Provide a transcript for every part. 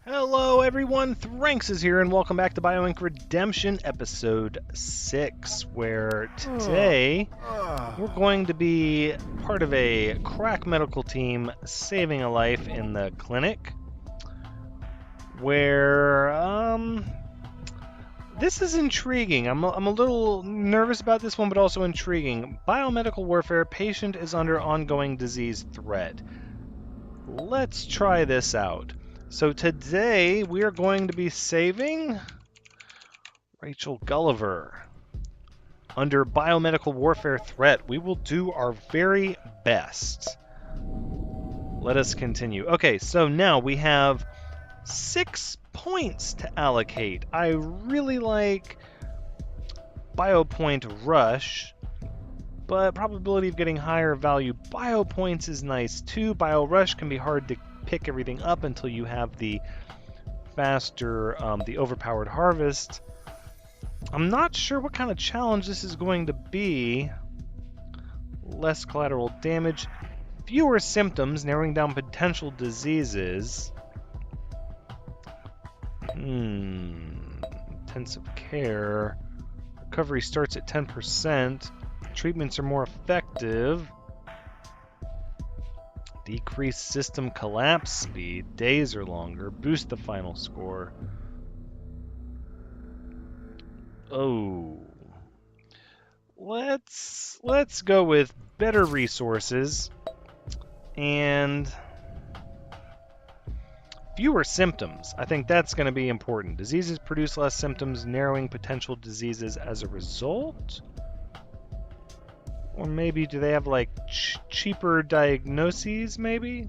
Hello everyone, Thranxes here, and welcome back to BioInk Redemption episode 6, where today we're going to be part of a crack medical team saving a life in the clinic, where, this is intriguing. I'm a little nervous about this one, but also intriguing. Biomedical warfare, patient is under ongoing disease threat. Let's try this out. So today we are going to be saving Rachel Gulliver. Under biomedical warfare threat, we will do our very best. Let us continue. Okay, so now we have 6 points to allocate. I really like Biopoint Rush, but probability of getting higher value Biopoints is nice too. Bio Rush can be hard to pick everything up until you have the faster, the overpowered harvest. I'm not sure what kind of challenge this is going to be. Less collateral damage, fewer symptoms, narrowing down potential diseases. Intensive care. Recovery starts at 10%. Treatments are more effective. Decrease system collapse speed. Days are longer. Boost the final score. Oh. Let's go with better resources and fewer symptoms. I think that's going to be important. Diseases produce less symptoms, narrowing potential diseases as a result. Or maybe, do they have, like, cheaper diagnoses, maybe?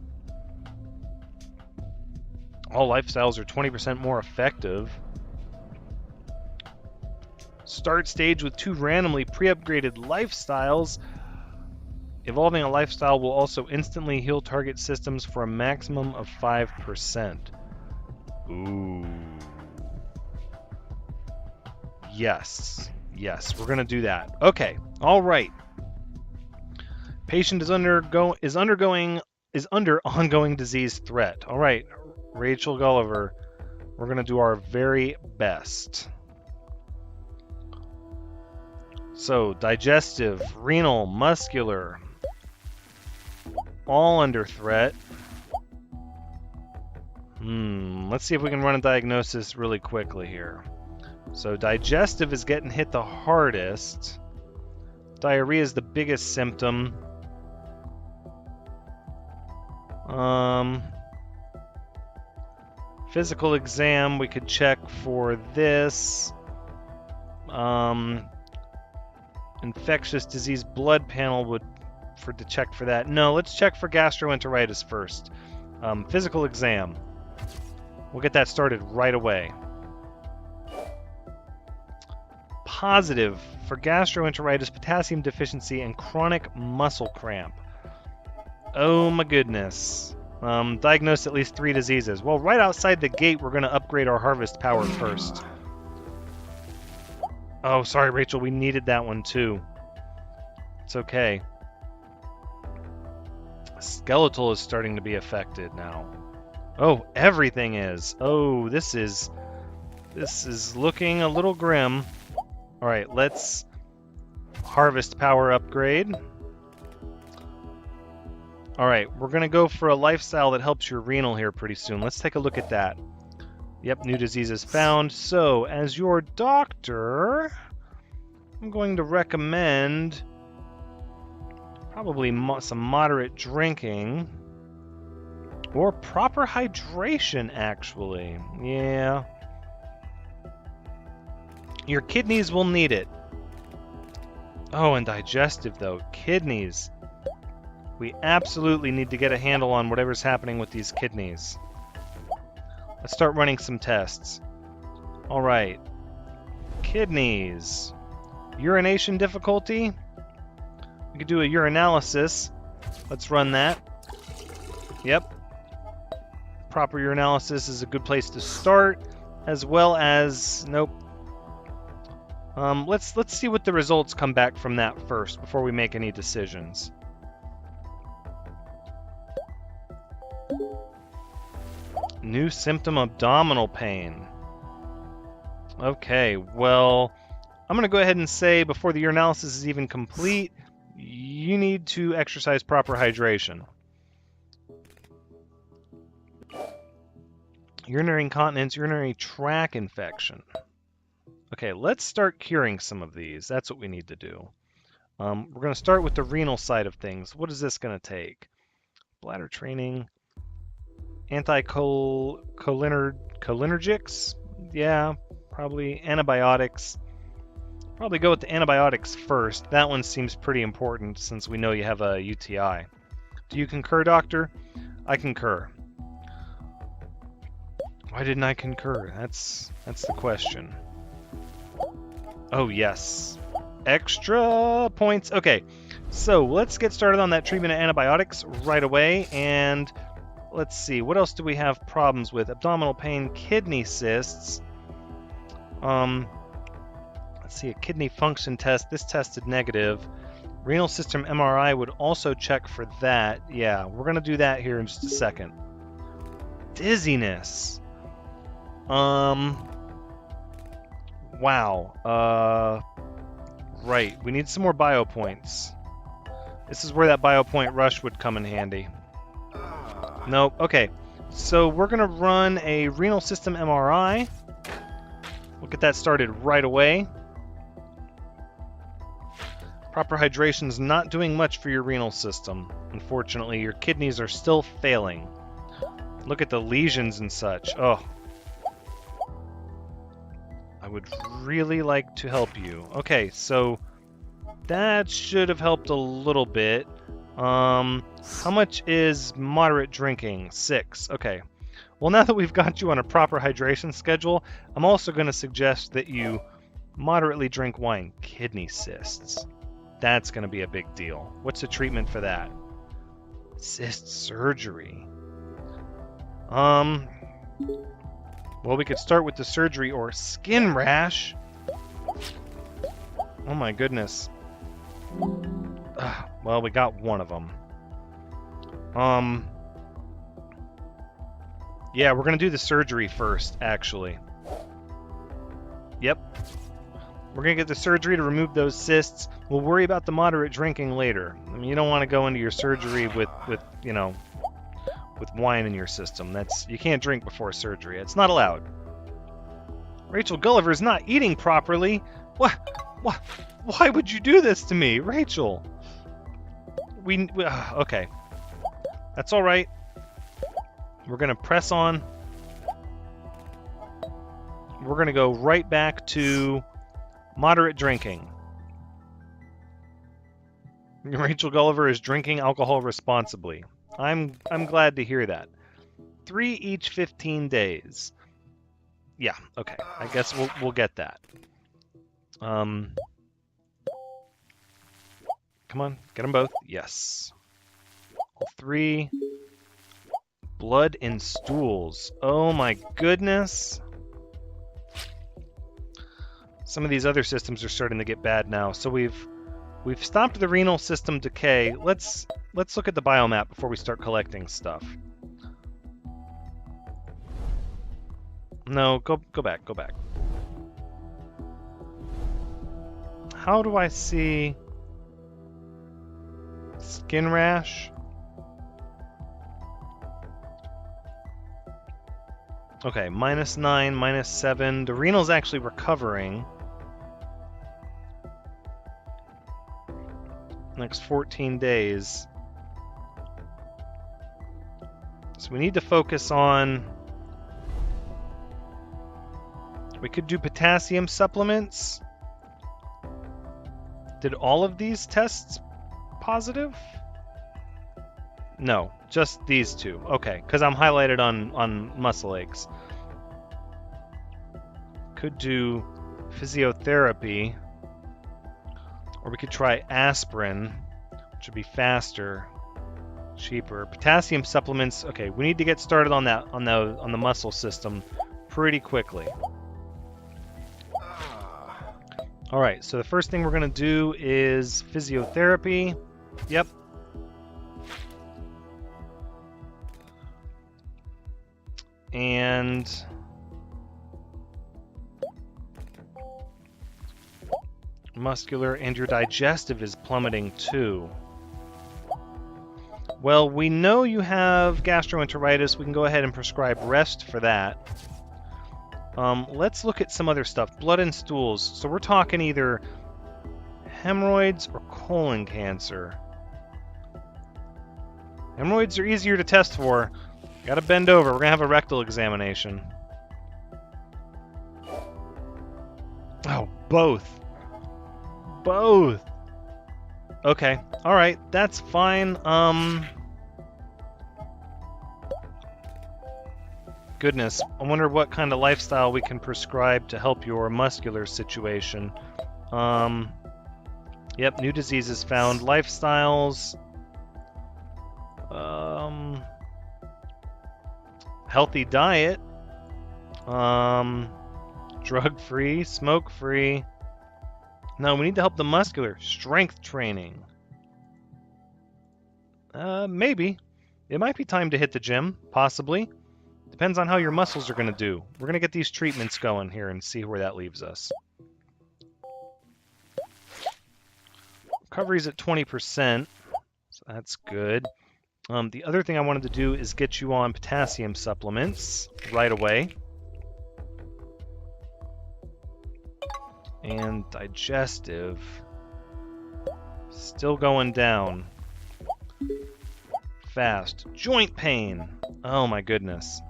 All lifestyles are 20% more effective. Start stage with 2 randomly pre-upgraded lifestyles. Evolving a lifestyle will also instantly heal target systems for a maximum of 5%. Ooh. Yes. Yes, we're going to do that. Okay. All right. Patient is under ongoing disease threat. All right, Rachel Gulliver, we're going to do our very best. So, digestive, renal, muscular, all under threat. Let's see if we can run a diagnosis really quickly here. So, digestive is getting hit the hardest. Diarrhea is the biggest symptom. Physical exam, we could check for this. Infectious disease blood panel to check for that. No, let's check for gastroenteritis first. Physical exam. We'll get that started right away. Positive for gastroenteritis, potassium deficiency, and chronic muscle cramp. Oh my goodness. Diagnose at least 3 diseases. Well, right outside the gate, we're going to upgrade our harvest power first. Oh, sorry, Rachel. We needed that one, too. It's okay. Skeletal is starting to be affected now. Oh, everything is. Oh, this is looking a little grim. All right, let's harvest power upgrade. All right, we're going to go for a lifestyle that helps your renal here pretty soon. Let's take a look at that. Yep, new diseases found. So, as your doctor, I'm going to recommend probably some moderate drinking or proper hydration, actually. Yeah. Your kidneys will need it. Oh, and digestive, though. Kidneys. We absolutely need to get a handle on whatever's happening with these kidneys. Let's start running some tests. All right. Kidneys. Urination difficulty. We could do a urinalysis. Let's run that. Yep. Proper urinalysis is a good place to start, as well as... Nope. Let's see what the results come back from that first before we make any decisions. New symptom, abdominal pain. Okay, well, I'm going to go ahead and say before the urinalysis is even complete, you need to exercise proper hydration. Urinary incontinence, urinary tract infection. Okay, let's start curing some of these. That's what we need to do. We're going to start with the renal side of things. What is this going to take? Bladder training. Cholinergics? Yeah, probably. Antibiotics. Probably go with the antibiotics first. That one seems pretty important since we know you have a UTI. Do you concur, doctor? I concur. Why didn't I concur? That's the question. Oh, yes. Extra points. Okay, so let's get started on that treatment of antibiotics right away. And let's see, what else do we have problems with? Abdominal pain, kidney cysts. Let's see, a kidney function test. This tested negative. Renal system MRI would also check for that. Yeah, we're going to do that here in just a second. Dizziness. Wow. Right, we need some more bio points. This is where that bio point rush would come in handy. Nope, okay. So we're going to run a renal system MRI. We'll get that started right away. Proper hydration is not doing much for your renal system. Unfortunately, your kidneys are still failing. Look at the lesions and such. Oh. I would really like to help you. Okay, so that should have helped a little bit. How much is moderate drinking? 6. Okay. Well, now that we've got you on a proper hydration schedule, I'm also going to suggest that you moderately drink wine. Kidney cysts. That's going to be a big deal. What's the treatment for that? Cyst surgery. Well, we could start with the surgery or skin rash. Oh my goodness. Well, we got one of them. Yeah, we're gonna do the surgery first, actually. Yep. We're gonna get the surgery to remove those cysts. We'll worry about the moderate drinking later. I mean, you don't want to go into your surgery with you know, with wine in your system. You can't drink before surgery. It's not allowed. Rachel Gulliver's not eating properly. What? Why would you do this to me, Rachel? Okay. That's all right. We're gonna press on. We're gonna go right back to moderate drinking. Rachel Gulliver is drinking alcohol responsibly. I'm glad to hear that. 3 each 15 days. Yeah, okay. I guess we'll get that. Come on, get them both. Yes. All 3. Blood and stools. Oh my goodness. Some of these other systems are starting to get bad now. So we've stopped the renal system decay. Let's look at the biomap before we start collecting stuff. No, go back. How do I see skin rash? Okay, -9, -7. The renal's actually recovering. Next 14 days. So we need to focus on... We could do potassium supplements. Did all of these tests positive? No, just these 2. Okay, because I'm highlighted on muscle aches. Could do physiotherapy. Or we could try aspirin, which would be faster, cheaper. Potassium supplements. Okay, we need to get started on that on the muscle system pretty quickly. All right, so the first thing we're going to do is physiotherapy. Yep. And muscular, and your digestive is plummeting too. Well, we know you have gastroenteritis. We can go ahead and prescribe rest for that. Let's look at some other stuff. Blood and stools. So we're talking either hemorrhoids or colon cancer. Hemorrhoids are easier to test for. Gotta bend over. We're gonna have a rectal examination. Oh, both. Both. Okay. Alright, that's fine. Goodness. I wonder what kind of lifestyle we can prescribe to help your muscular situation. Yep, new diseases found. Lifestyles. Healthy diet. Drug-free, smoke-free. No, we need to help the muscular. Strength training. Maybe. It might be time to hit the gym, possibly. Depends on how your muscles are going to do. We're going to get these treatments going here and see where that leaves us. Recovery's at 20%, so that's good. The other thing I wanted to do is get you on potassium supplements right away. And digestive. Still going down. Fast. Joint pain. Oh my goodness.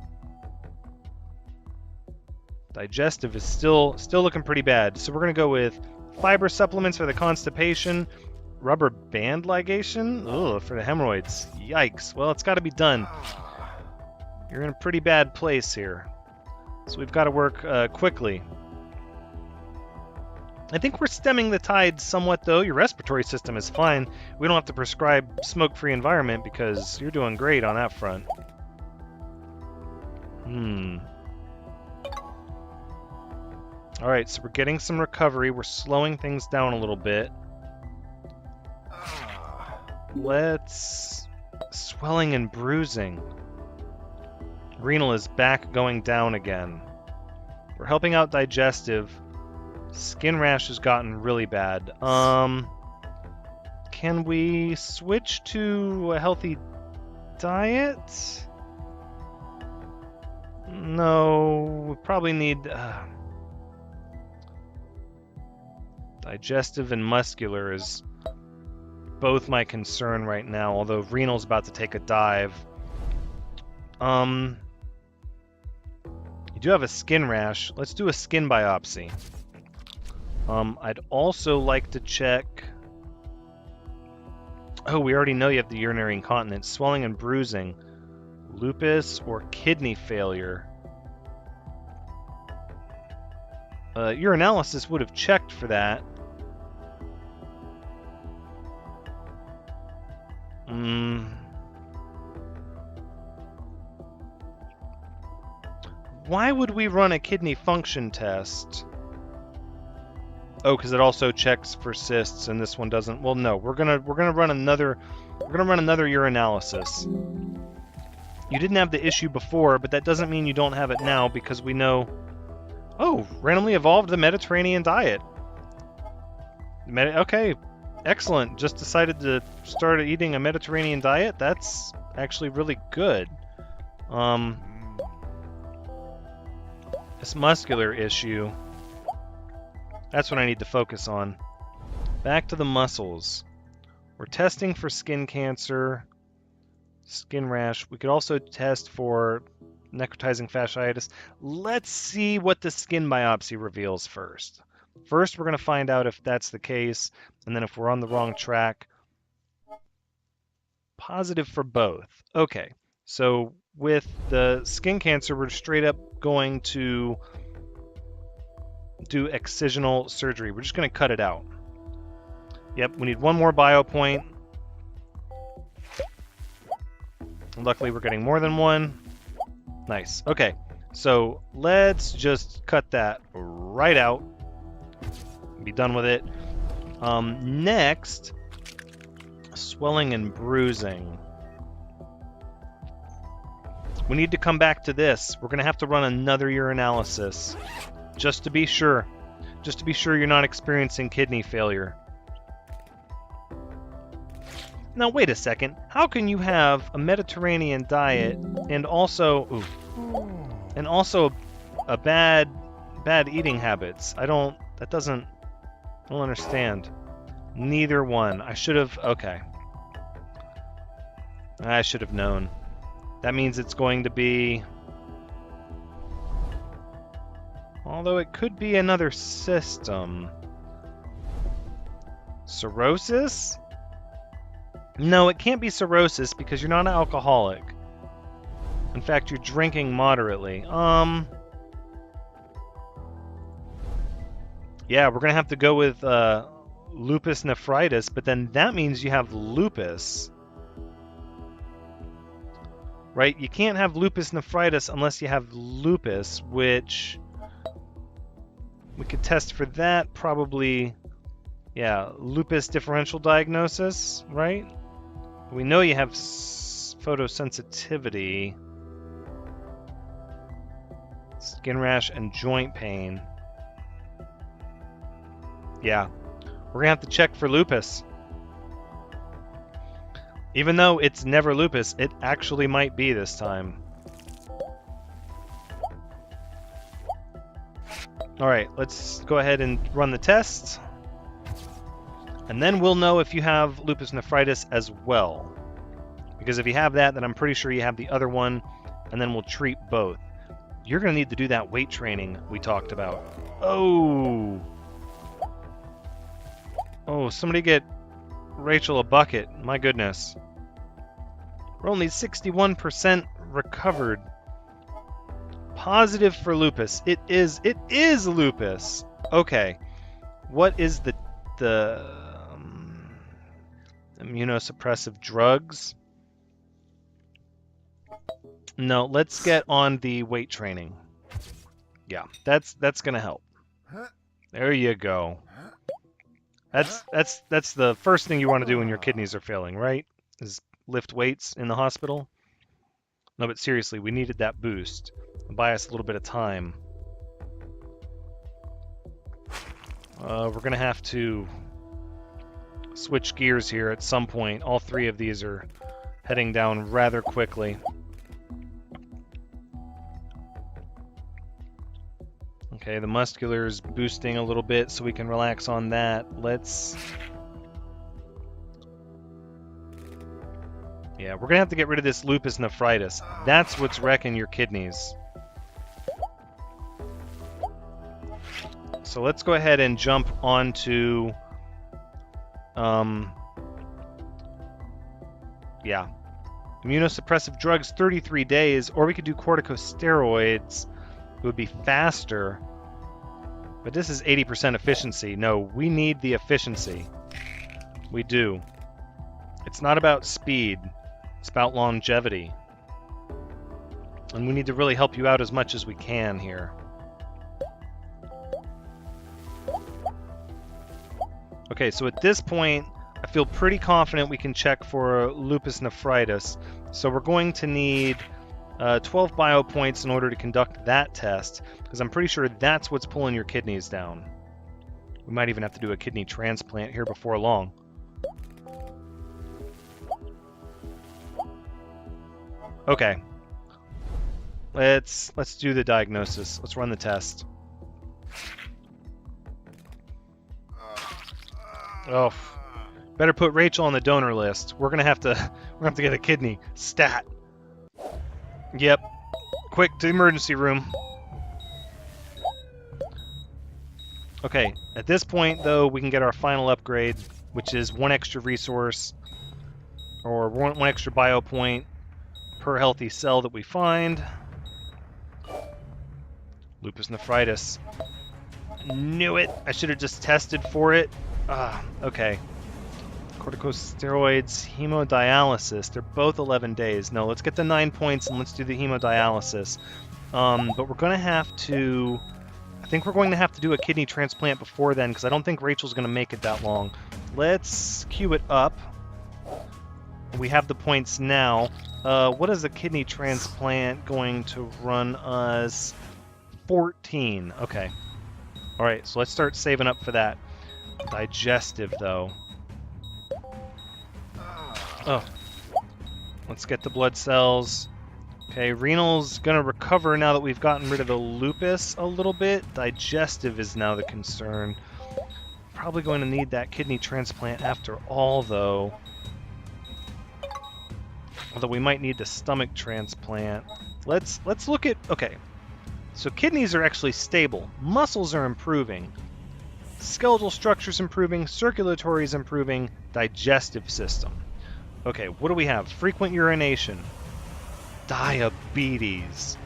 Digestive is still looking pretty bad. So we're going to go with fiber supplements for the constipation. Rubber band ligation? Ugh, for the hemorrhoids. Yikes. Well, it's got to be done. You're in a pretty bad place here. So we've got to work quickly. I think we're stemming the tide somewhat, though. Your respiratory system is fine. We don't have to prescribe smoke-free environment because you're doing great on that front. Alright, so we're getting some recovery. We're slowing things down a little bit. Let's... Swelling and bruising. Renal is back going down again. We're helping out digestive. Skin rash has gotten really bad. Can we switch to a healthy diet? No, we probably need... digestive and muscular is both my concern right now, although renal's about to take a dive. You do have a skin rash. Let's do a skin biopsy. I'd also like to check... Oh, we already know you have the urinary incontinence, swelling and bruising, lupus, or kidney failure. Urinalysis would have checked for that. Why would we run a kidney function test? Oh, because it also checks for cysts, and this one doesn't. Well, no, we're gonna run another urinalysis. You didn't have the issue before, but that doesn't mean you don't have it now because we know. Oh, randomly evolved the Mediterranean diet. Okay, excellent. Just decided to start eating a Mediterranean diet. That's actually really good. This muscular issue. That's what I need to focus on. Back to the muscles. We're testing for skin cancer, skin rash. We could also test for necrotizing fasciitis. Let's see what the skin biopsy reveals first. First, we're going to find out if that's the case, and then if we're on the wrong track. Positive for both. Okay, so with the skin cancer, we're straight up going to do excisional surgery. We're just going to cut it out. Yep, we need one more bio point. Luckily, we're getting more than one. Nice. Okay, so let's just cut that right out. Be done with it. Next, swelling and bruising. We need to come back to this. We're going to have to run another urinalysis. Just to be sure. Just to be sure you're not experiencing kidney failure. Now, wait a second. How can you have a Mediterranean diet and also... and also a bad eating habits? I don't understand. Neither one. I should have... Okay. I should have known. That means it's going to be... Although it could be another system. Cirrhosis? No, it can't be cirrhosis because you're not an alcoholic. In fact, you're drinking moderately. Yeah, we're going to have to go with lupus nephritis, but then that means you have lupus. Right? You can't have lupus nephritis unless you have lupus, which we could test for that probably. Yeah, lupus differential diagnosis, right? We know you have photosensitivity, skin rash, and joint pain. Yeah, we're gonna have to check for lupus. Even though it's never lupus, it actually might be this time. Alright, let's go ahead and run the test. And then we'll know if you have lupus nephritis as well. Because if you have that, then I'm pretty sure you have the other one, and then we'll treat both. You're going to need to do that weight training we talked about. Oh! Oh, somebody get Rachel a bucket. My goodness. We're only 61% recovered. Positive for lupus. It is lupus. Okay. What is the immunosuppressive drugs? No, let's get on the weight training. Yeah, that's gonna help. There you go. That's the first thing you want to do when your kidneys are failing, right? Is lift weights in the hospital. No, but seriously, we needed that boost. Buy us a little bit of time. We're gonna have to switch gears here at some point. All three of these are heading down rather quickly. Okay, the muscular's boosting a little bit so we can relax on that. Yeah, we're gonna have to get rid of this lupus nephritis. That's what's wrecking your kidneys. So let's go ahead and jump onto yeah. Immunosuppressive drugs, 33 days, or we could do corticosteroids. It would be faster. But this is 80% efficiency. No, we need the efficiency. We do. It's not about speed. It's about longevity. And we need to really help you out as much as we can here. Okay, so at this point, I feel pretty confident we can check for lupus nephritis. So we're going to need 12 bio points in order to conduct that test, because I'm pretty sure that's what's pulling your kidneys down. We might even have to do a kidney transplant here before long. Okay. Let's do the diagnosis. Let's run the test. Oh, better put Rachel on the donor list. We're gonna have to get a kidney. Stat. Yep. Quick to the emergency room. Okay, at this point though, we can get our final upgrade, which is 1 extra resource or one extra bio point per healthy cell that we find. Lupus nephritis. Knew it. I should have just tested for it. Okay. Corticosteroids, hemodialysis. They're both 11 days. No, let's get the 9 points and let's do the hemodialysis. But we're going to have to... I think we're going to have to do a kidney transplant before then, because I don't think Rachel's going to make it that long. Let's queue it up. We have the points now. What is a kidney transplant going to run us? 14. Okay. All right, so let's start saving up for that. Digestive, though. Oh. Let's get the blood cells. Okay, renal's gonna recover now that we've gotten rid of the lupus a little bit. Digestive is now the concern. Probably going to need that kidney transplant after all, though. Although we might need the stomach transplant. Let's look at... Okay. So kidneys are actually stable. Muscles are improving. Skeletal structure's improving. Circulatory is improving. Digestive system. Okay, what do we have? Frequent urination. Diabetes.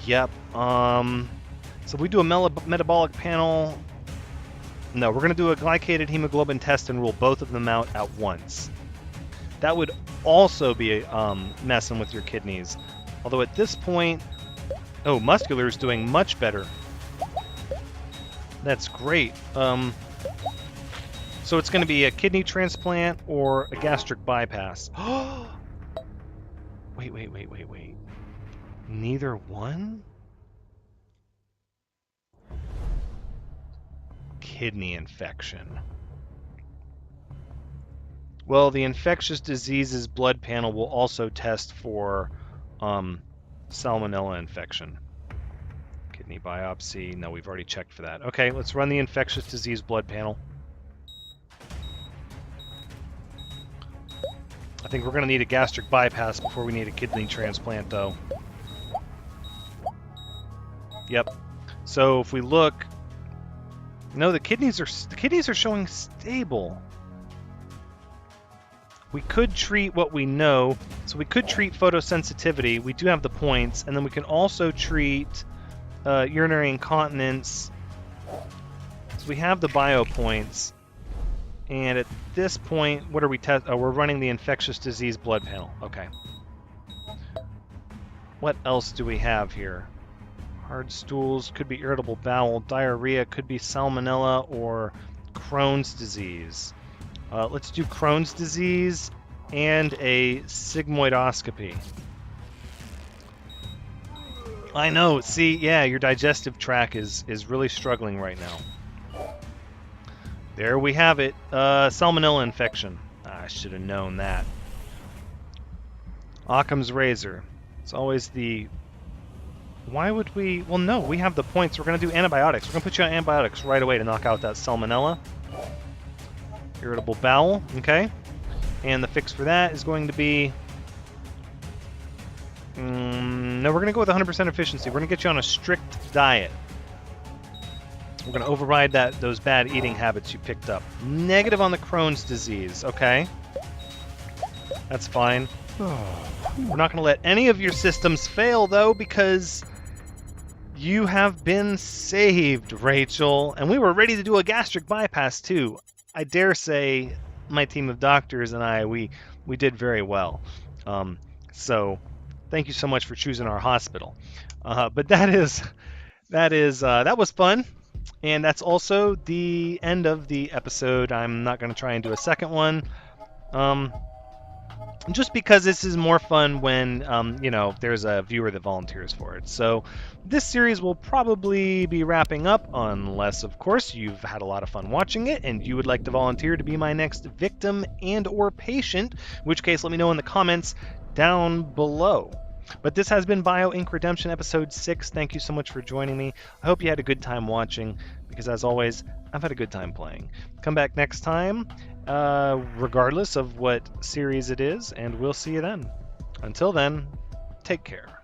Yep. So we do a metabolic panel. No, we're going to do a glycated hemoglobin test and rule both of them out at once. That would also be messing with your kidneys. Although at this point... Oh, muscular is doing much better. That's great. So it's going to be a kidney transplant or a gastric bypass. Wait. Neither one? Kidney infection. Well, the infectious diseases blood panel will also test for salmonella infection. Kidney biopsy. No, we've already checked for that. Okay, let's run the infectious disease blood panel. I think we're going to need a gastric bypass before we need a kidney transplant, though. Yep. So if we look... No, the kidneys are showing stable. We could treat what we know. So we could treat photosensitivity. We do have the points. And then we can also treat urinary incontinence. So we have the bio points. And at this point, what are we we're running the infectious disease blood panel. Okay. What else do we have here? Hard stools, could be irritable bowel. Diarrhea, could be salmonella or Crohn's disease. Let's do Crohn's disease and a sigmoidoscopy. I know, see, yeah, your digestive tract is really struggling right now. There we have it. Salmonella infection. I should have known that. Occam's razor. It's always the... Why would we... Well, no, we have the points. We're going to do antibiotics. We're going to put you on antibiotics right away to knock out that salmonella. Irritable bowel. Okay. And the fix for that is going to be... no, we're going to go with 100% efficiency. We're going to get you on a strict diet. We're going to override those bad eating habits you picked up. Negative on the Crohn's disease. Okay. That's fine. We're not going to let any of your systems fail, though, because you have been saved, Rachel. And we were ready to do a gastric bypass, too. I dare say my team of doctors and I, we did very well. So thank you so much for choosing our hospital. But that was fun. And that's also the end of the episode. I'm not going to try and do a second one. Just because this is more fun when, there's a viewer that volunteers for it. So this series will probably be wrapping up unless, of course, you've had a lot of fun watching it and you would like to volunteer to be my next victim and or patient, in which case let me know in the comments down below. But this has been Bio Ink Redemption Episode 6. Thank you so much for joining me. I hope you had a good time watching, because as always, I've had a good time playing. Come back next time, regardless of what series it is, and we'll see you then. Until then, take care.